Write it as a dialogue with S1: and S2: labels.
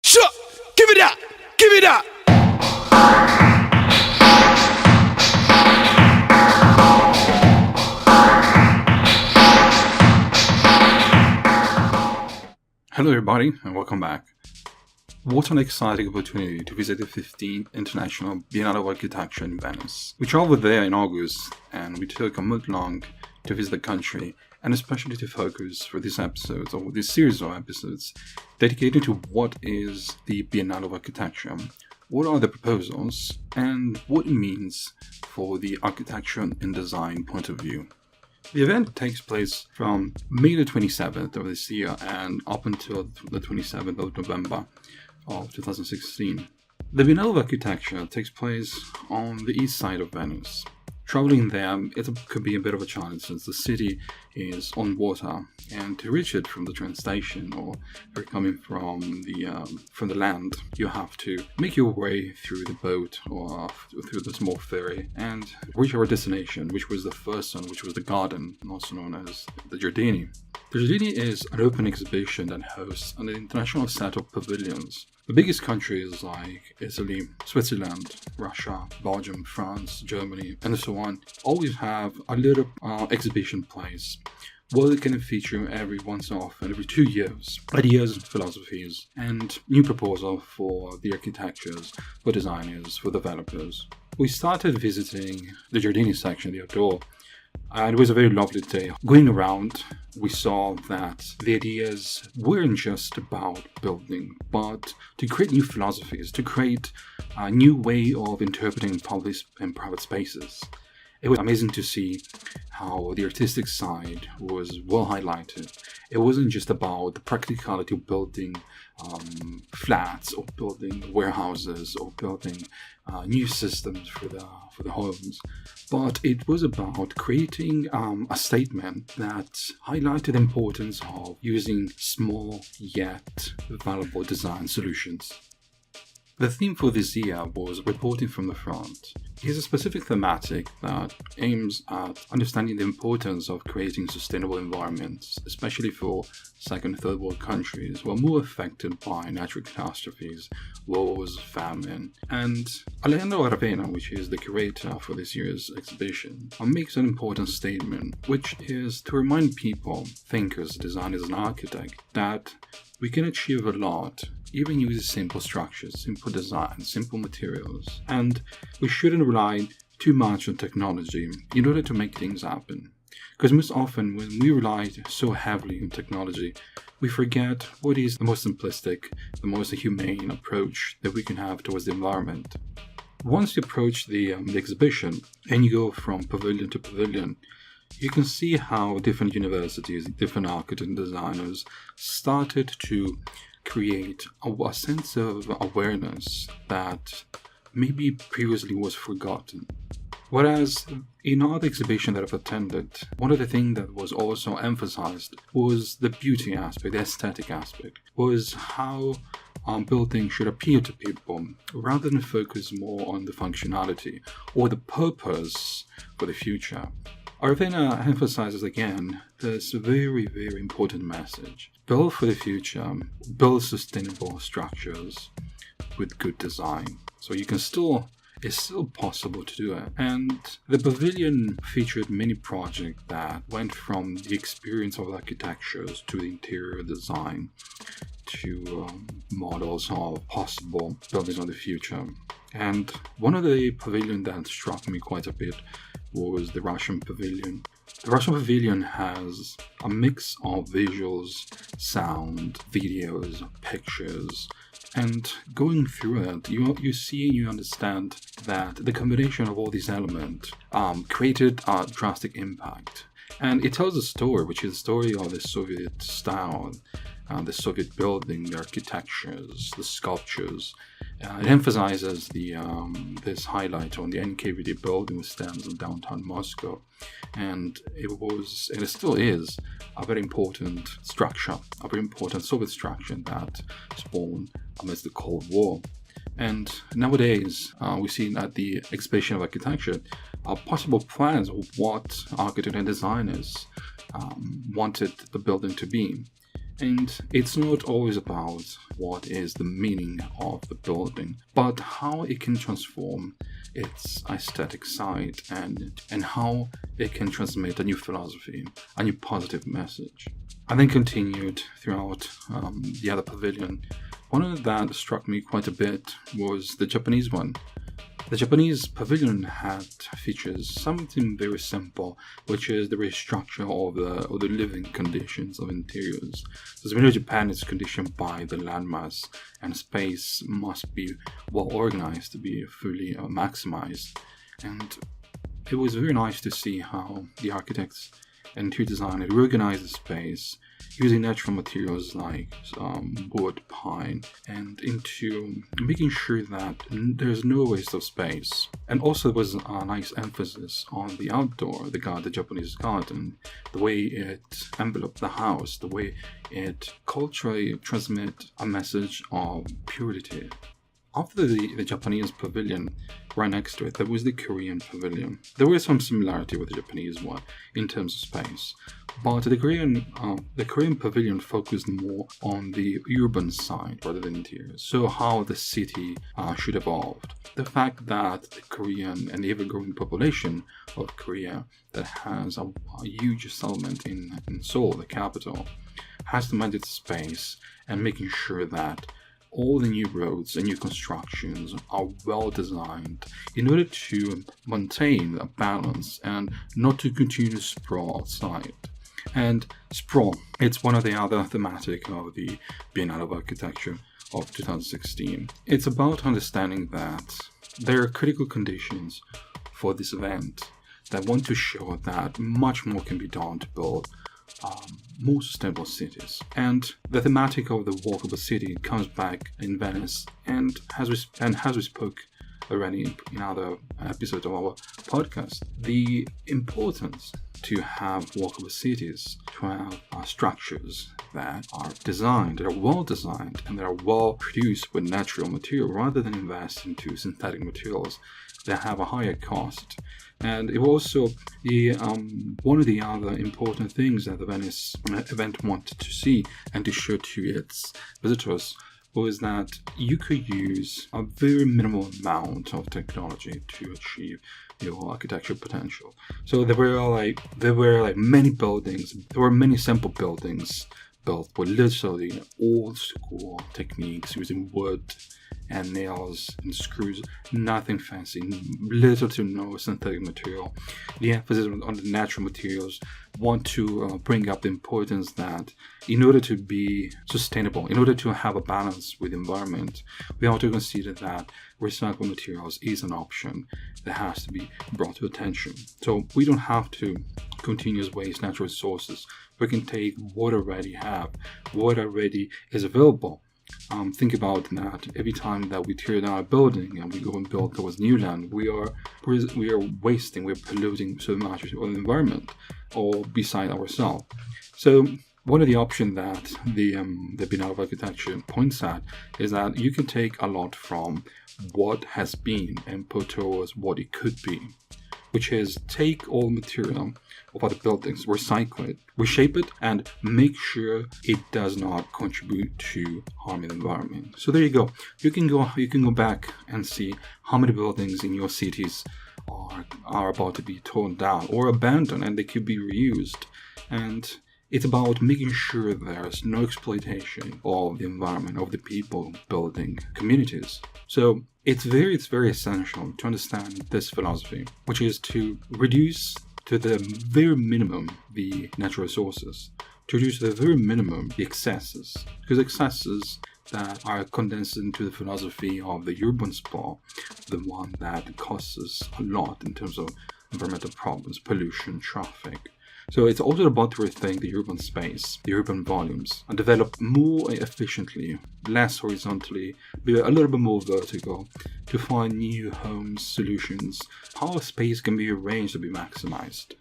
S1: Shut! Give it up! Give it up!
S2: Hello everybody and welcome back. What an exciting opportunity to visit the 15th International Biennale of Architecture in Venice. We traveled there in August and we took a month long to visit the country, and especially to focus for this episode, or this series of episodes, dedicated to what is the Biennale of Architecture, what are the proposals, and what it means for the architecture and design point of view. The event takes place from May the 27th of this year and up until the 27th of November of 2016. The Biennale of Architecture takes place on the east side of Venice. Traveling there, it could be a bit of a challenge since the city is on water, and to reach it from the train station or if you're coming from the land, you have to make your way through the boat or through the small ferry and reach our destination, which was the first one, which was the garden, also known as the Giardini. The Giardini is an open exhibition that hosts an international set of pavilions. The biggest countries like Italy, Switzerland, Russia, Belgium, France, Germany, and so on always have a little exhibition place where they can feature every once and often, every 2 years, ideas, philosophies, and new proposals for the architectures, for designers, for developers. We started visiting the Giardini section, the outdoor, and it was a very lovely day. Going around, we saw that the ideas weren't just about building, but to create new philosophies, to create a new way of interpreting public and private spaces. It was amazing to see how the artistic side was well highlighted. It wasn't just about the practicality of building flats or building warehouses or building new systems for the homes, but it was about creating a statement that highlighted the importance of using small yet valuable design solutions. The theme for this year was Reporting from the Front. It is a specific thematic that aims at understanding the importance of creating sustainable environments, especially for second and third world countries who are more affected by natural catastrophes, wars, famine. And Alejandro Aravena, which is the curator for this year's exhibition, makes an important statement, which is to remind people, thinkers, designers and architects, that we can achieve a lot even using simple structures, simple designs, simple materials, and we shouldn't rely too much on technology in order to make things happen. Because most often when we rely so heavily on technology, we forget what is the most simplistic, the most humane approach that we can have towards the environment. Once you approach the exhibition and you go from pavilion to pavilion, you can see how different universities, different architects and designers started to create a sense of awareness that maybe previously was forgotten. Whereas in other exhibitions that I've attended, one of the things that was also emphasized was the beauty aspect, the aesthetic aspect, was how buildings should appeal to people rather than focus more on the functionality or the purpose for the future. Aravena emphasizes again this very, very important message. Build for the future, build sustainable structures with good design. So it's still possible to do it. And the pavilion featured many projects that went from the experience of architectures to the interior design to models of possible buildings of the future. And one of the pavilions that struck me quite a bit was the Russian pavilion. The Russian pavilion has a mix of visuals, sound, videos, pictures, and going through it, you see and you understand that the combination of all these elements created a drastic impact. And it tells a story, which is the story of the Soviet style, the Soviet building, the architectures, the sculptures. It emphasizes this highlight on the NKVD building, which stands in downtown Moscow. And it still is a very important structure, a very important Soviet structure that spawned amidst the Cold War. And nowadays, we see at the exhibition of architecture possible plans of what architects and designers wanted the building to be. And it's not always about what is the meaning of the building, but how it can transform its aesthetic side and how it can transmit a new philosophy, a new positive message. I then continued throughout the other pavilion. One that struck me quite a bit was the Japanese one. The Japanese pavilion had features something very simple, which is the restructure of the living conditions of interiors. As we know, Japan is conditioned by the landmass, and space must be well organized to be fully maximized. And it was very nice to see how the architects and interior designers reorganized the space using natural materials like wood, pine, and into making sure that there's no waste of space. And also there was a nice emphasis on the outdoor, the Japanese garden, the way it enveloped the house, the way it culturally transmit a message of purity. After the Japanese pavilion, right next to it, there was the Korean pavilion. There was some similarity with the Japanese one in terms of space, but the Korean pavilion focused more on the urban side rather than interior. So how the city should evolve. The fact that the Korean and the ever-growing population of Korea that has a huge settlement in Seoul, the capital, has to manage its space and making sure that all the new roads and new constructions are well designed in order to maintain a balance and not to continue to sprawl outside. And sprawl, it's one of the other thematic of the Biennale of Architecture of 2016. It's about understanding that there are critical conditions for this event that want to show that much more can be done to build more sustainable cities. And the thematic of the walkable city comes back in Venice, and as we spoke already in other episodes of our podcast, the importance to have walkable cities, to have structures that are designed, that are well designed, and that are well produced with natural material rather than invest into synthetic materials that have a higher cost. And it was also one of the other important things that the Venice event wanted to see and to show to its visitors was that you could use a very minimal amount of technology to achieve your architectural potential. So there were many buildings, there were many simple buildings built with literally old school techniques using wood and nails and screws, nothing fancy, little to no synthetic material. The emphasis on the natural materials want to bring up the importance that in order to be sustainable, in order to have a balance with the environment, we have to consider that recycled materials is an option that has to be brought to attention. So we don't have to continuously waste natural resources. We can take what already have, what already is available. Think about that. Every time that we tear down a building and we go and build towards new land, we are wasting, we're polluting so much of the environment, or beside ourselves. So one of the options that the Biennale of Architecture points at is that you can take a lot from what has been and put towards what it could be, which is take all material of other buildings, recycle it, reshape it, and make sure it does not contribute to harming the environment. So there you go. You can go back and see how many buildings in your cities are about to be torn down or abandoned, and they could be reused. And it's about making sure there's no exploitation of the environment, of the people building communities. So it's very essential to understand this philosophy, which is to reduce to the very minimum the natural resources, to reduce to the very minimum the excesses, because excesses that are condensed into the philosophy of the urban sprawl, the one that costs us a lot in terms of environmental problems, pollution, traffic. So it's also about to rethink the urban space, the urban volumes, and develop more efficiently, less horizontally, be a little bit more vertical, to find new homes, solutions, how space can be arranged to be maximized.